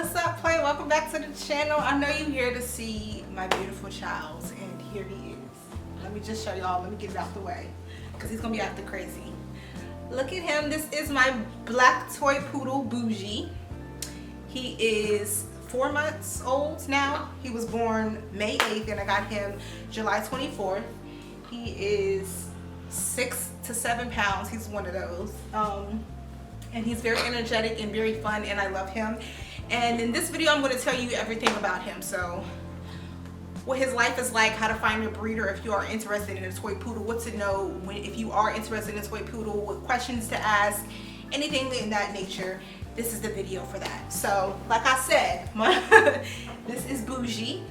What's up, Play? Welcome back to the channel. I know you're here to see my beautiful child, and here he is. Let me just show y'all. Let me get it out the way because he's gonna be acting crazy. Look at him. This is my black toy poodle, Bougie. He is 4 months old now. He was born May 8th, and I got him July 24th. He is 6 to 7 pounds. He's one of those. And he's very energetic and very fun, and I love him. And in this video, I'm going to tell you everything about him. So, what his life is like, how to find a breeder if you are interested in a toy poodle, what to know if you are interested in a toy poodle, what questions to ask, anything in that nature. This is the video for that. So, like I said, this is Bougie.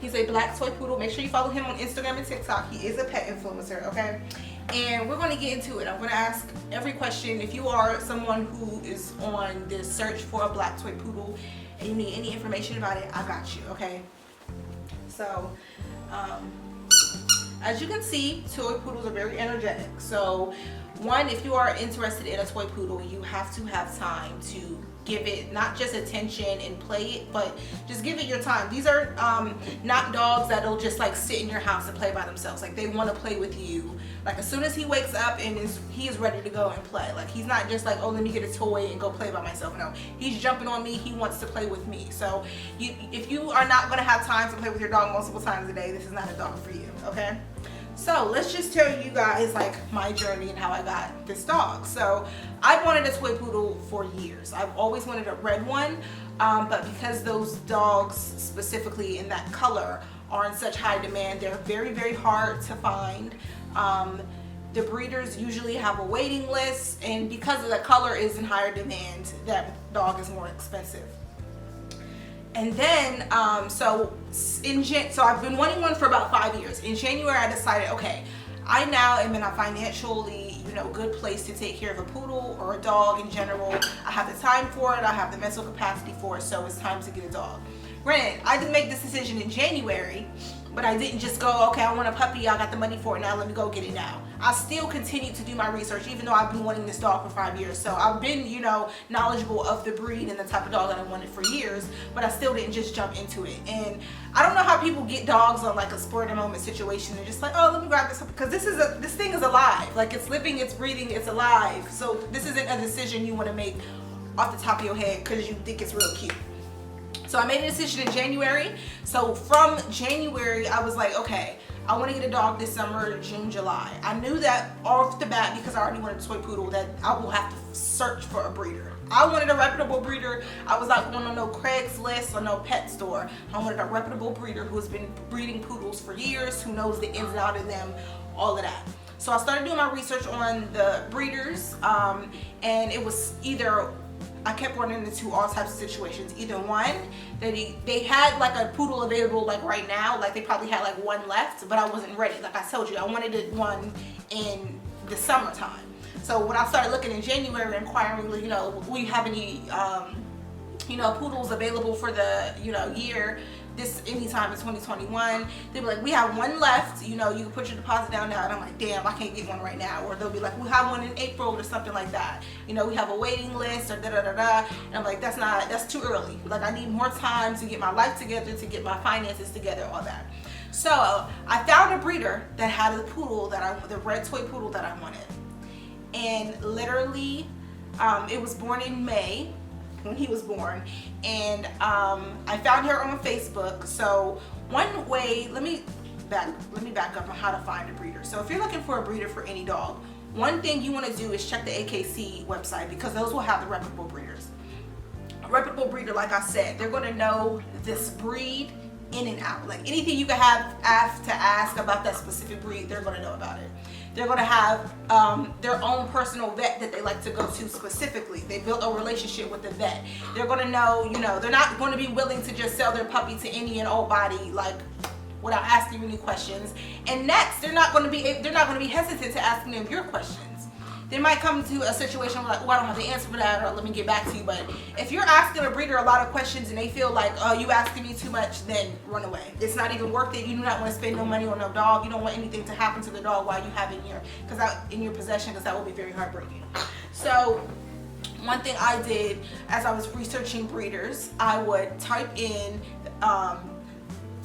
He's a black toy poodle. Make sure you follow him on Instagram and TikTok. He is a pet influencer, okay? And we're going to get into it. I'm going to ask every question. If you are someone who is on this search for a black toy poodle and you need any information about it, I got you, okay? So, as you can see, toy poodles are very energetic. So, one, if you are interested in a toy poodle, you have to have time to give it not just attention and play it, but just give it your time. These are not dogs that'll just like sit in your house and play by themselves. Like, they want to play with you. Like, as soon as he wakes up and he is ready to go and play. Like, he's not just like, oh, let me get a toy and go play by myself. No, he's jumping on me. He wants to play with me. So if you are not going to have time to play with your dog multiple times a day, this is not a dog for you, okay? So let's just tell you guys like my journey and how I got this dog. So I've wanted a toy poodle for years. I've always wanted a red one, but because those dogs specifically in that color are in such high demand, they're very, very hard to find. The breeders usually have a waiting list, and because of the color is in higher demand, that dog is more expensive. And then, so I've been wanting one for about 5 years. In January, I decided, okay, I now am in a financially, good place to take care of a poodle or a dog in general. I have the time for it. I have the mental capacity for it. So it's time to get a dog. Granted, I didn't make this decision in January, but I didn't just go, okay, I want a puppy. I got the money for it now. Let me go get it now. I still continue to do my research, even though I've been wanting this dog for 5 years. So I've been, knowledgeable of the breed and the type of dog that I wanted for years, but I still didn't just jump into it. And I don't know how people get dogs on like a spur of the moment situation. They're just like, oh, let me grab this, because this thing is alive. Like, it's living, it's breathing, it's alive. So this isn't a decision you want to make off the top of your head because you think it's real cute. So I made a decision in January. So from January, I was like, okay, I want to get a dog this summer, June, July. I knew that off the bat, because I already wanted a toy poodle, that I will have to search for a breeder. I wanted a reputable breeder. I was not going on no Craigslist or no pet store. I wanted a reputable breeder who has been breeding poodles for years, who knows the ins and outs of them, all of that. So I started doing my research on the breeders, and it was either, I kept running into all types of situations. Either one, that they had like a poodle available like right now, like they probably had like one left, but I wasn't ready. Like I told you, I wanted one in the summertime. So when I started looking in January, inquiring, will you have any, poodles available for the, year, this anytime in 2021, they'll be like, we have one left, you can put your deposit down now. And I'm like, damn, I can't get one right now. Or they'll be like, we have one in April or something like that. We have a waiting list or da-da-da-da. And I'm like, that's too early. Like, I need more time to get my life together, to get my finances together, all that. So I found a breeder that had a poodle the red toy poodle that I wanted. And literally, it was born in May, when he was born, and I found her on Facebook. So one way, let me back up on how to find a breeder. So if you're looking for a breeder for any dog, one thing you want to do is check the AKC website, because those will have the reputable breeders. A reputable breeder, like I said, they're going to know this breed in and out. Like, anything you can have to ask about that specific breed, they're going to know about it. They're going to have their own personal vet that they like to go to specifically. They built a relationship with the vet. They're going to know, they're not going to be willing to just sell their puppy to any and all body, like, without asking you any questions. And next, they're not going to be hesitant to asking them your questions. They might come to a situation where, like, oh, I don't have the answer for that, or let me get back to you. But if you're asking a breeder a lot of questions and they feel like, oh, you asking me too much, then run away. It's not even worth it. You do not want to spend no money on no dog. You don't want anything to happen to the dog while you have it in your possession, because that will be very heartbreaking. So one thing I did as I was researching breeders, I would type in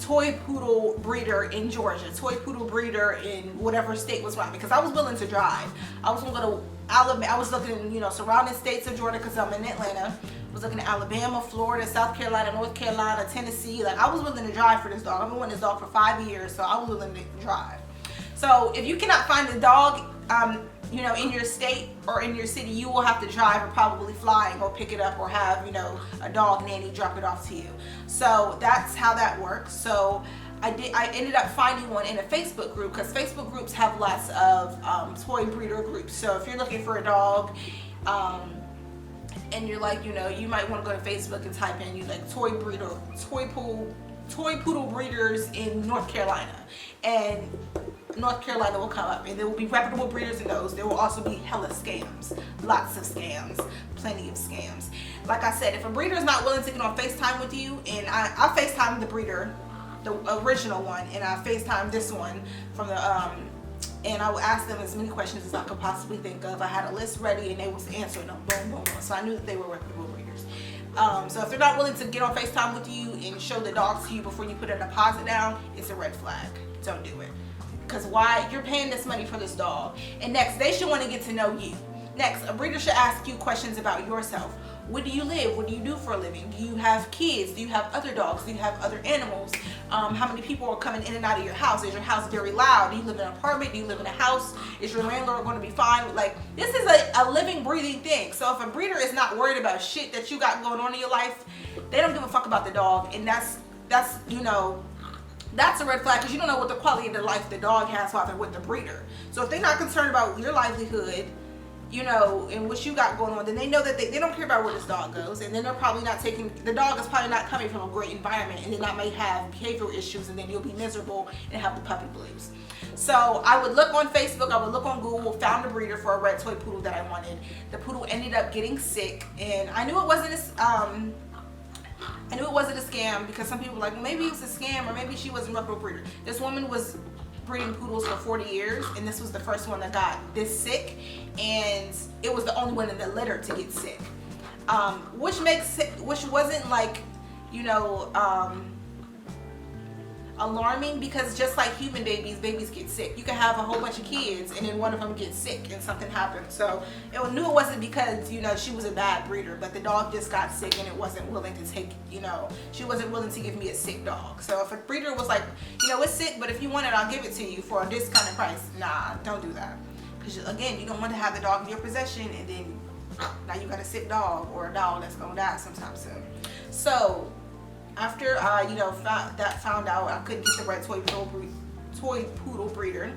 Toy Poodle breeder in Georgia, Toy Poodle breeder in whatever state was around me, because I was willing to drive. I was going to go to Alabama. I was looking, you know, surrounding states of Georgia because I'm in Atlanta. I was looking at Alabama, Florida, South Carolina, North Carolina, Tennessee. Like, I was willing to drive for this dog. I've been wanting this dog for 5 years, so I was willing to drive. So if you cannot find a dog, you know, in your state or in your city, you will have to drive or probably fly and go pick it up, or have, you know, a dog nanny drop it off to you. So that's how that works. So I ended up finding one in a Facebook group, because Facebook groups have lots of toy breeder groups. So if you're looking for a dog, and you're like, you know, you might want to go to Facebook and type in, you like toy poodle breeders in North Carolina, and North Carolina will come up, and there will be reputable breeders in those. There will also be hella scams, lots of scams, plenty of scams. Like I said, if a breeder is not willing to get on FaceTime with you, and I FaceTime the breeder, the original one, and I FaceTime this one from the and I would ask them as many questions as I could possibly think of. I had a list ready, and they was answering them, boom, boom, boom. So I knew that they were reputable breeders. So if they're not willing to get on FaceTime with you and show the dogs to you before you put a deposit down, it's a red flag. Don't do it. Because why? You're paying this money for this dog. And next, they should want to get to know you. Next, a breeder should ask you questions about yourself. Where do you live? What do you do for a living? Do you have kids? Do you have other dogs? Do you have other animals? How many people are coming in and out of your house? Is your house very loud? Do you live in an apartment? Do you live in a house? Is your landlord going to be fine? Like, this is a living, breathing thing. So if a breeder is not worried about shit that you got going on in your life, they don't give a fuck about the dog. And that's you know, that's a red flag, because you don't know what the quality of the life the dog has while they're with the breeder. So if they're not concerned about your livelihood, you know, and what you got going on, then they know that they don't care about where this dog goes, and then they're probably not taking, the dog is probably not coming from a great environment, and then I may have behavioral issues, and then you'll be miserable and have the puppy blues. So I would look on Facebook, I would look on Google, found a breeder for a red toy poodle that I wanted. The poodle ended up getting sick, and I knew it wasn't a scam, because some people were like, well, maybe it was a scam, or maybe she wasn't a reputable breeder. This woman was breeding poodles for 40 years, and this was the first one that got this sick, and it was the only one in the litter to get sick, which wasn't like, you know, alarming, because just like human babies get sick. You can have a whole bunch of kids, and then one of them gets sick and something happened. So it knew it wasn't because, you know, she was a bad breeder, but the dog just got sick, and it wasn't willing to take, you know, she wasn't willing to give me a sick dog. So if a breeder was like, you know, it's sick, but if you want it, I'll give it to you for a discounted price. Nah, don't do that. Because again, you don't want to have the dog in your possession, and then now you got a sick dog, or a dog that's gonna die sometime soon. So after I, you know, found out I couldn't get the red toy poodle breeder,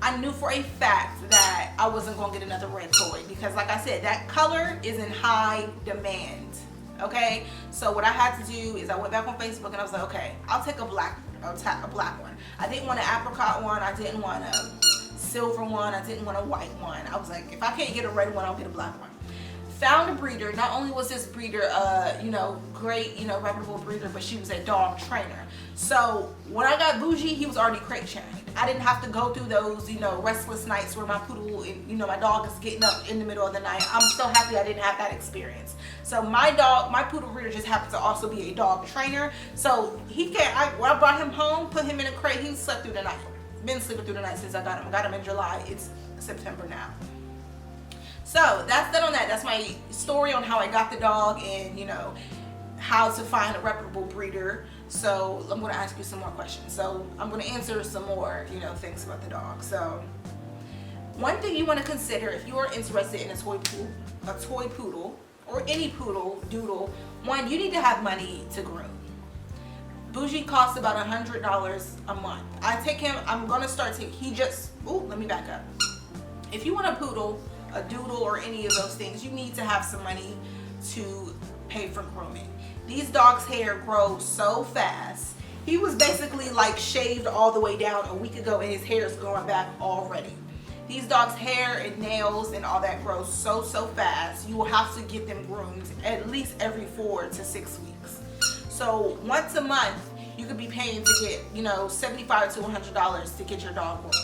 I knew for a fact that I wasn't going to get another red toy, because like I said, that color is in high demand. Okay, so what I had to do is I went back on Facebook, and I was like, okay, I'll take a black one. I didn't want an apricot one, I didn't want a silver one, I didn't want a white one. I was like, if I can't get a red one, I'll get a black one. Found a breeder. Not only was this breeder you know, great, you know, reputable breeder, but she was a dog trainer. So when I got Bougie, he was already crate trained. I didn't have to go through those, you know, restless nights where my poodle, you know, my dog is getting up in the middle of the night. I'm so happy I didn't have that experience. So my poodle breeder just happened to also be a dog trainer. So when I brought him home, put him in a crate, he slept through the night. Been sleeping through the night since I got him. I got him in July. It's September now. So that's that on that. That's my story on how I got the dog, and, you know, how to find a reputable breeder. So I'm going to ask you some more questions. So I'm going to answer some more, you know, things about the dog. So one thing you want to consider if you are interested in a toy poodle, or any poodle, doodle, one, you need to have money to groom. Bougie costs about $100 a month. I take him, I'm going to start taking, let me back up. If you want a poodle, a doodle, or any of those things, you need to have some money to pay for grooming. These dogs' hair grows so fast. He was basically like shaved all the way down a week ago, and his hair is growing back already. These dogs' hair and nails and all that grows so fast. You will have to get them groomed at least every 4 to 6 weeks. So once a month, you could be paying to get, you know, $75 to $100 to get your dog groomed.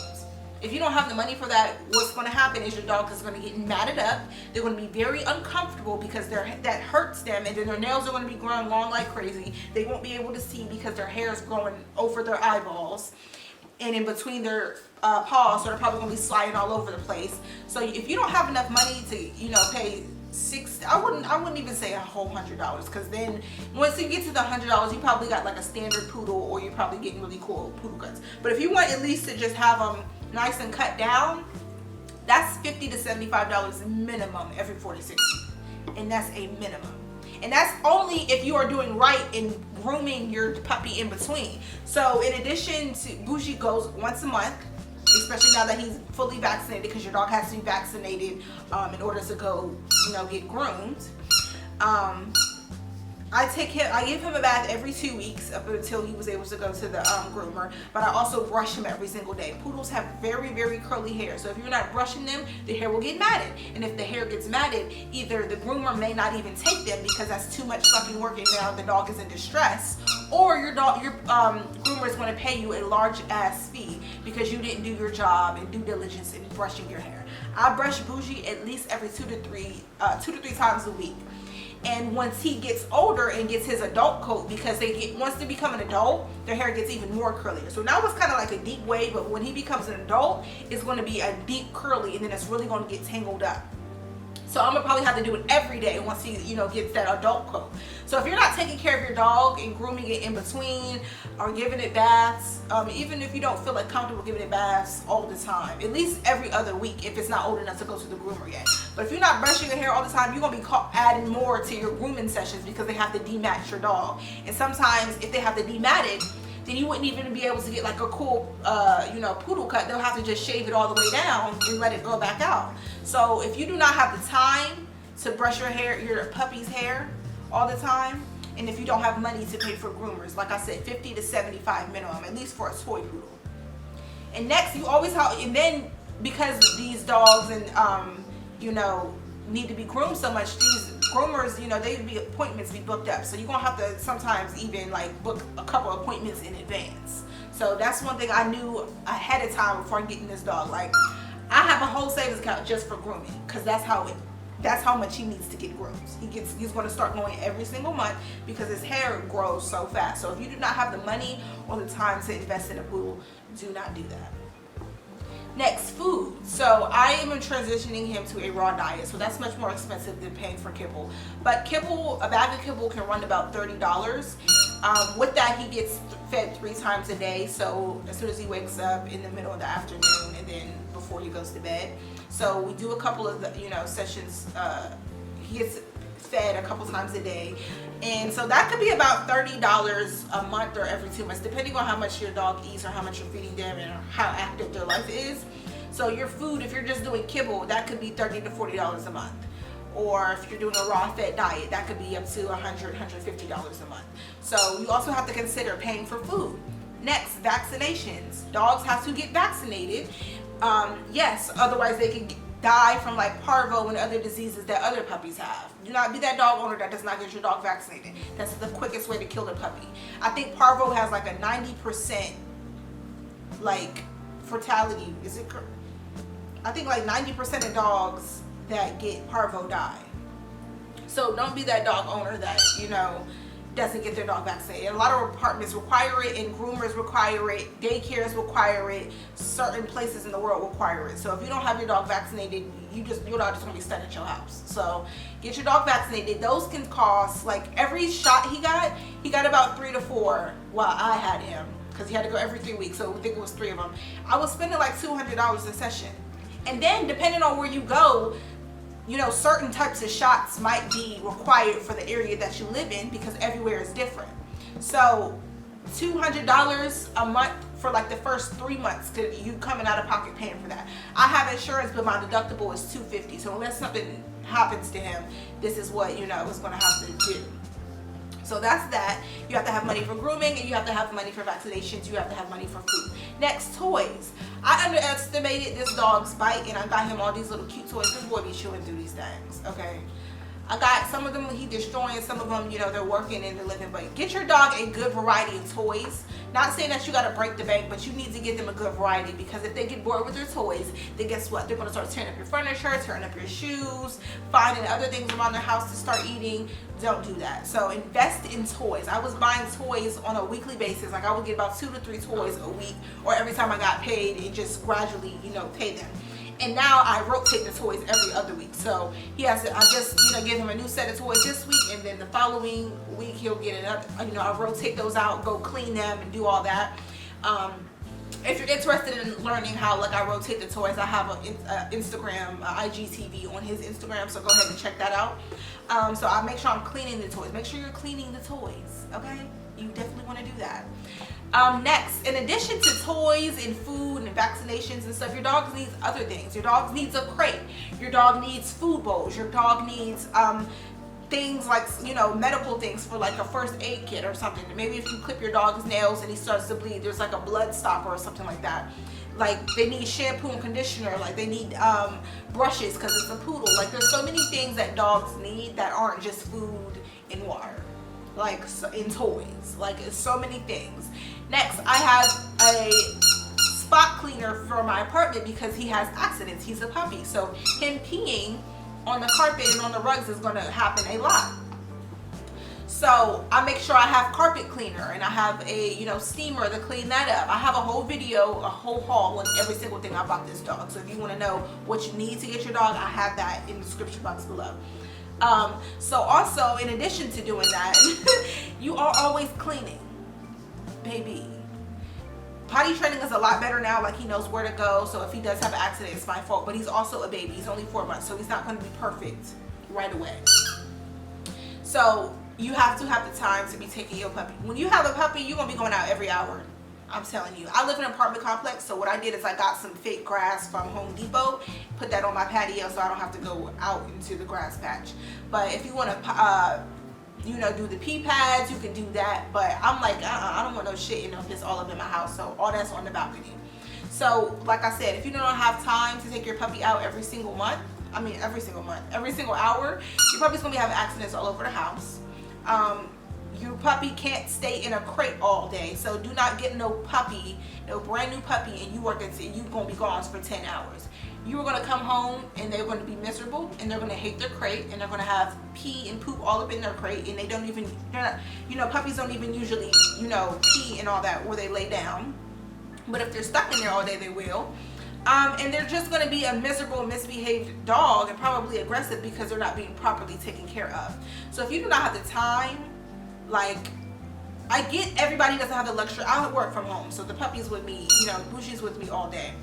If you don't have the money for that, what's going to happen is your dog is going to get matted up. They're going to be very uncomfortable because that hurts them, and then their nails are going to be growing long like crazy. They won't be able to see because their hair is growing over their eyeballs and in between their paws, so they're probably going to be sliding all over the place. So if you don't have enough money to, pay I wouldn't even say a whole $100, because then once you get to the $100, you probably got like a standard poodle, or you're probably getting really cool poodle cuts. But if you want at least to just have them nice and cut down, that's $50 to $75 minimum every 4 to 6 weeks, and that's a minimum. And that's only if you are doing right in grooming your puppy in between. So in addition to, Bougie goes once a month, especially now that he's fully vaccinated, because your dog has to be vaccinated in order to go, get groomed. I give him a bath every 2 weeks up until he was able to go to the groomer, but I also brush him every single day. Poodles have very, very curly hair, so if you're not brushing them, the hair will get matted. And if the hair gets matted, either the groomer may not even take them because that's too much fucking work and now the dog is in distress, or your groomer is going to pay you a large ass fee because you didn't do your job and due diligence in brushing your hair. I brush Bougie at least every 2 to 3 times a week. And once he gets older and gets his adult coat, because once they become an adult, their hair gets even more curlier. So now it's kind of like a deep wave, but when he becomes an adult, it's going to be a deep curly, and then it's really going to get tangled up. So I'm gonna probably have to do it every day once he, gets that adult coat. So if you're not taking care of your dog and grooming it in between, or giving it baths, even if you don't feel like comfortable giving it baths all the time, at least every other week if it's not old enough to go to the groomer yet. But if you're not brushing your hair all the time, you're gonna be adding more to your grooming sessions because they have to demat your dog. And sometimes if they have to demat it, then you wouldn't even be able to get like a cool, poodle cut. They'll have to just shave it all the way down and let it go back out. So if you do not have the time to brush your puppy's hair all the time, and if you don't have money to pay for groomers, like I said, $50 to $75 minimum, at least for a toy poodle. And next, you always have, and then because these dogs and need to be groomed so much, these groomers, appointments be booked up. So you're gonna have to sometimes even like book a couple appointments in advance. So that's one thing I knew ahead of time before getting this dog. Like, I have a whole savings account just for grooming, because that's how much he needs to get groomed. He's going to start going every single month because his hair grows so fast. So if you do not have the money or the time to invest in a poodle, do not do that. Next, food. So I am transitioning him to a raw diet, so that's much more expensive than paying for kibble. But kibble, a bag of kibble can run about $30. With that, he gets fed 3 times a day. So as soon as he wakes up, in the middle of the afternoon, and then before he goes to bed. So we do a couple of sessions. He gets fed a couple times a day, and so that could be about $30 a month or every 2 months, depending on how much your dog eats or how much you're feeding them and how active their life is. So your food, if you're just doing kibble, that could be $30 to $40 a month. Or if you're doing a raw fed diet, that could be up to $100, $150 a month. So you also have to consider paying for food. Next, vaccinations. Dogs have to get vaccinated. Yes, otherwise they can die from like parvo and other diseases that other puppies have. Do not be that dog owner that does not get your dog vaccinated. That's the quickest way to kill the puppy. I think parvo has like a 90% like fatality. Is it? I think like 90% of dogs that get parvo die. So don't be that dog owner that doesn't get their dog vaccinated. A lot of apartments require it, and groomers require it, daycares require it, certain places in the world require it. So if you don't have your dog vaccinated, your dog is gonna be stuck at your house. So get your dog vaccinated. Those can cost, like, every shot he got about 3 to 4 while I had him, because he had to go every 3 weeks. So I think it was 3 of them. I was spending like $200 a session. And then depending on where you go, certain types of shots might be required for the area that you live in, because everywhere is different. So $200 a month for like the first 3 months, because you coming out of pocket paying for that. I have insurance, but my deductible is $250. So unless something happens to him, this is what is going to have to do. So that's that. You have to have money for grooming, and you have to have money for vaccinations. You have to have money for food. Next, toys. I underestimated this dog's bite, and I got him all these little cute toys. This boy be chewing through these things, okay? I got some of them he destroying, some of them, you know, they're working and they're living. But get your dog a good variety of toys. Not saying that you got to break the bank, but you need to get them a good variety, because if they get bored with their toys, then guess what? They're going to start tearing up your furniture, tearing up your shoes, finding other things around their house to start eating. Don't do that. So invest in toys. I was buying toys on a weekly basis. Like I would get about 2 to 3 toys a week, or every time I got paid, and just gradually, you know, pay them. And now I rotate the toys every other week. So he has to, I just, you know, give him a new set of toys this week, and then the following week he'll get another, you know, I'll rotate those out, go clean them and do all that. If you're interested in learning how, like, I rotate the toys, I have an Instagram, IGTV on his Instagram, so go ahead and check that out. So I make sure I'm cleaning the toys. Make sure you're cleaning the toys, okay? You definitely want to do that. Next, in addition to toys and food and vaccinations and stuff, your dog needs other things. Your dog needs a crate. Your dog needs food bowls. Your dog needs things like, you know, medical things for like a first aid kit or something. Maybe if you clip your dog's nails and he starts to bleed, there's like a blood stopper or something like that. Like they need shampoo and conditioner. Like they need brushes because it's a poodle. Like there's so many things that dogs need that aren't just food and water. Like in toys. Like it's so many things. Next, I have a spot cleaner for my apartment because he has accidents. He's a puppy. So him peeing on the carpet and on the rugs is going to happen a lot. So I make sure I have carpet cleaner, and I have a, you know, steamer to clean that up. I have a whole video, a whole haul on every single thing I bought this dog. So if you want to know what you need to get your dog, I have that in the description box below. So also, in addition to doing that, you are always cleaning, baby. Potty training is a lot better now. Like he knows where to go. So if he does have an accident, it's my fault. But he's also a baby. He's only 4 months, so he's not going to be perfect right away. So you have to have the time to be taking your puppy. When you have a puppy, you're going to be going out every hour. I'm telling you. I live in an apartment complex, so what I did is I got some fake grass from Home Depot, put that on my patio so I don't have to go out into the grass patch. But if you want to, you know, do the pee pads, you can do that. But I'm like, I don't want no shit, you know, piss all up in my house. So all that's on the balcony. So like I said, if you don't have time to take your puppy out every single month, every single hour, your puppy's going to be having accidents all over the house. Your puppy can't stay in a crate all day, so do not get no puppy, no brand new puppy, and you gonna be gone for 10 hours. You are gonna come home and they're gonna be miserable, and they're gonna hate their crate, and they're gonna have pee and poop all up in their crate, and they're not, you know, puppies don't even usually, you know, pee and all that where they lay down, but if they're stuck in there all day, they will. And they're just going to be a miserable, misbehaved dog, and probably aggressive because they're not being properly taken care of. So if you do not have the time, like, I get everybody doesn't have the luxury. I work from home, so the puppy's with me, you know, Bougie's with me all day.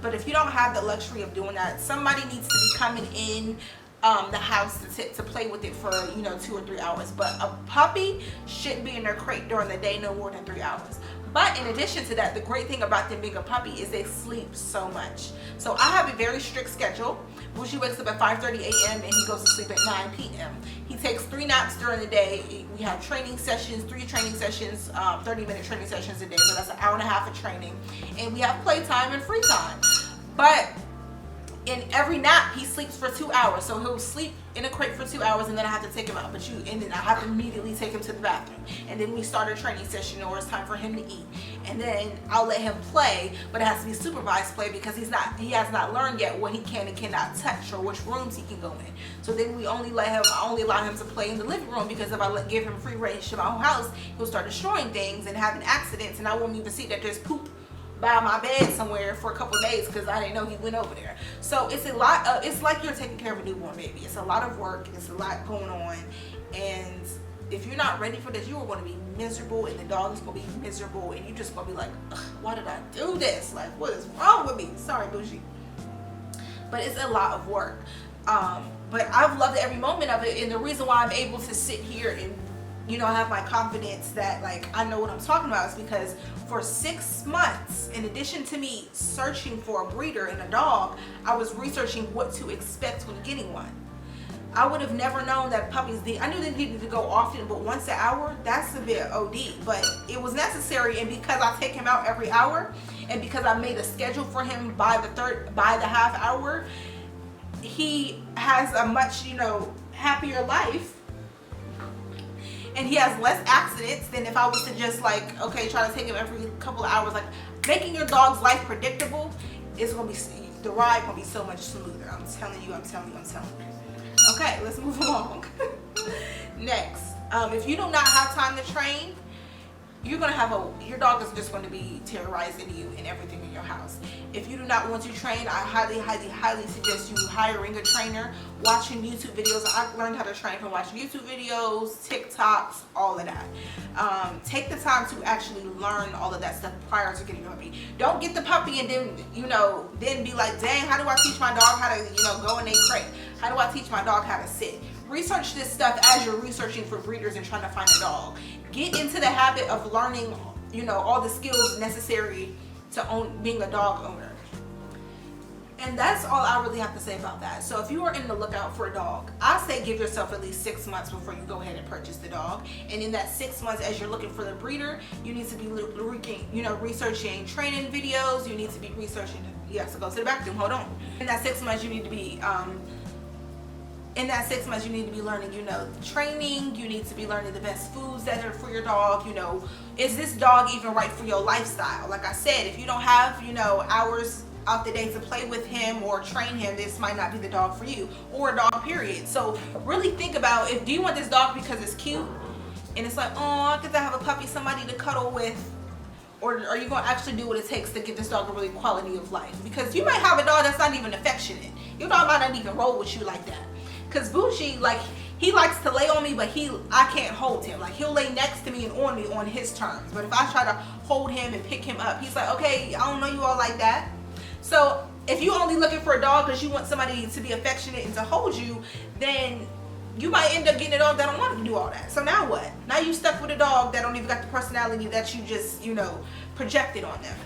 But if you don't have the luxury of doing that, somebody needs to be coming in the house to play with it for, you know, 2 or 3 hours. But a puppy shouldn't be in their crate during the day no more than 3 hours. But in addition to that, the great thing about them being a puppy is they sleep so much. So I have a very strict schedule. Bougie wakes up at 5:30 a.m. and he goes to sleep at 9 p.m. He takes 3 naps during the day. We have training sessions, 3 training sessions, 30-minute training sessions a day. So that's an hour and a half of training. And we have playtime and free time. But in every nap, he sleeps for 2 hours. So he'll sleep in a crate for 2 hours, and then I have to take him out. And then I have to immediately take him to the bathroom. And then we start a training session, or it's time for him to eat. And then I'll let him play, but it has to be supervised play because he has not learned yet what he can and cannot touch, or which rooms he can go in. So then I only allow him to play in the living room, because if I give him free range to my whole house, he'll start destroying things and having accidents, and I won't even see that there's poop by my bed somewhere for a couple of days because I didn't know he went over there. So it's a lot of, it's like you're taking care of a newborn baby. It's a lot of work, it's a lot going on, and if you're not ready for this, you are going to be miserable, and the dog is going to be miserable, and you're just going to be like, why did I do this? Like, what is wrong with me? Sorry, Bougie. But it's a lot of work. But I've loved every moment of it, and the reason why I'm able to sit here and, you know, have my confidence that, like, I know what I'm talking about is because for 6 months, in addition to me searching for a breeder and a dog, I was researching what to expect when getting one. I would have never known that puppies I knew they needed to go often, but once an hour, that's a bit OD. But it was necessary, and because I take him out every hour, and because I made a schedule for him by the half hour, he has a much, you know, happier life, and he has less accidents than if I was to just like, okay, try to take him every couple of hours. Like, making your dog's life predictable is gonna be, the ride gonna be so much smoother. I'm telling you. Okay, let's move along. Next, if you do not have time to train, you're gonna have your dog is just going to be terrorizing you and everything in your house. If you do not want to train, I highly suggest you hiring a trainer, watching YouTube videos. I learned how to train from watching YouTube videos, TikToks, all of that. Take the time to actually learn all of that stuff prior to getting a puppy. Don't get the puppy and then, then be like, dang, how do I teach my dog how to, go in a crate? How do I teach my dog how to sit? Research this stuff as you're researching for breeders and trying to find a dog. Get into the habit of learning, all the skills necessary to being a dog owner. And that's all I really have to say about that. So if you are in the lookout for a dog, I say give yourself at least 6 months before you go ahead and purchase the dog. And in that 6 months, as you're looking for the breeder, you need to be researching training videos. You need to be researching. You have to go to the bathroom. Hold on. In that 6 months, you need to be learning, training. You need to be learning the best foods that are for your dog. Is this dog even right for your lifestyle? Like I said, if you don't have, hours out the day to play with him or train him, this might not be the dog for you, or a dog, period. So really think about, do you want this dog because it's cute and it's like, oh, I get to have a puppy, somebody to cuddle with, or are you going to actually do what it takes to give this dog a really quality of life? Because you might have a dog that's not even affectionate. Your dog might not even roll with you like that. Because Bougie, like, he likes to lay on me, but I can't hold him. Like, he'll lay next to me and on me on his terms. But if I try to hold him and pick him up, he's like, okay, I don't know you all like that. So if you're only looking for a dog because you want somebody to be affectionate and to hold you, then you might end up getting a dog that don't want to do all that. So now what? Now you stuck with a dog that don't even got the personality that you just, projected on them.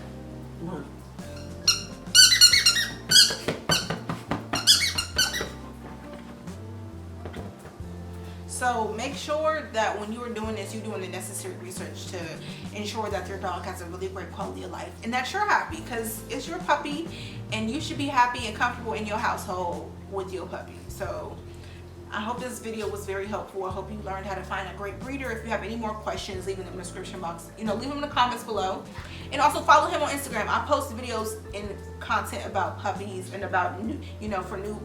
So make sure that when you are doing this, you're doing the necessary research to ensure that your dog has a really great quality of life and that you're happy, because it's your puppy and you should be happy and comfortable in your household with your puppy. So I hope this video was very helpful. I hope you learned how to find a great breeder. If you have any more questions, leave them in the description box. Leave them in the comments below. And also follow him on Instagram. I post videos and content about puppies and about new, for new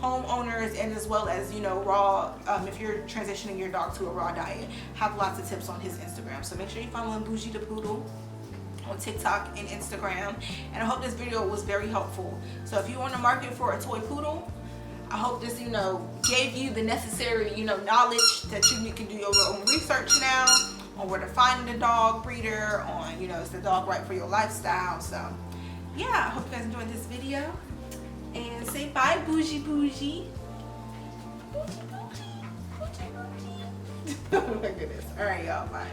homeowners, and as well as, raw, if you're transitioning your dog to a raw diet. Have lots of tips on his Instagram. So make sure you follow him, Bougie the Poodle, on TikTok and Instagram. And I hope this video was very helpful. So if you're on the market for a toy poodle, I hope this, gave you the necessary, knowledge that you can do your own research now on where to find the dog breeder, on, is the dog right for your lifestyle. So, yeah, I hope you guys enjoyed this video. And say bye, Bougie Bougie. Oh my goodness. All right, y'all. Bye.